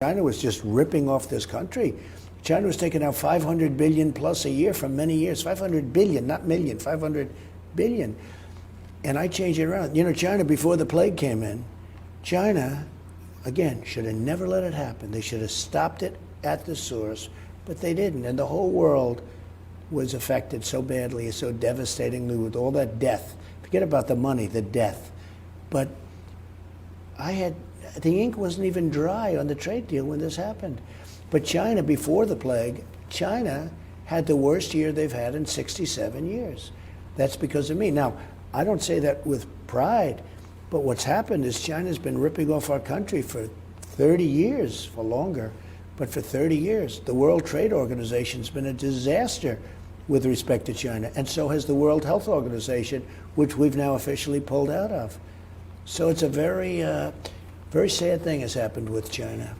China was just ripping off this country. China was taking out 500 billion plus a year for many years. 500 billion, not million, 500 billion. And I changed it around. You know, China, before the plague came in, China, again, should have never let it happen. They should have stopped it at the source, but they didn't. And the whole world was affected so badly, so devastatingly with all that death. Forget about the money, the death. But the ink wasn't even dry on the trade deal when this happened. But China, before the plague, China had the worst year they've had in 67 years. That's because of me. Now, I don't say that with pride, but what's happened is China's been ripping off our country for 30 years, for longer, but for 30 years. The World Trade Organization's been a disaster with respect to China, and so has the World Health Organization, which we've now officially pulled out of. So it's a very sad thing has happened with China.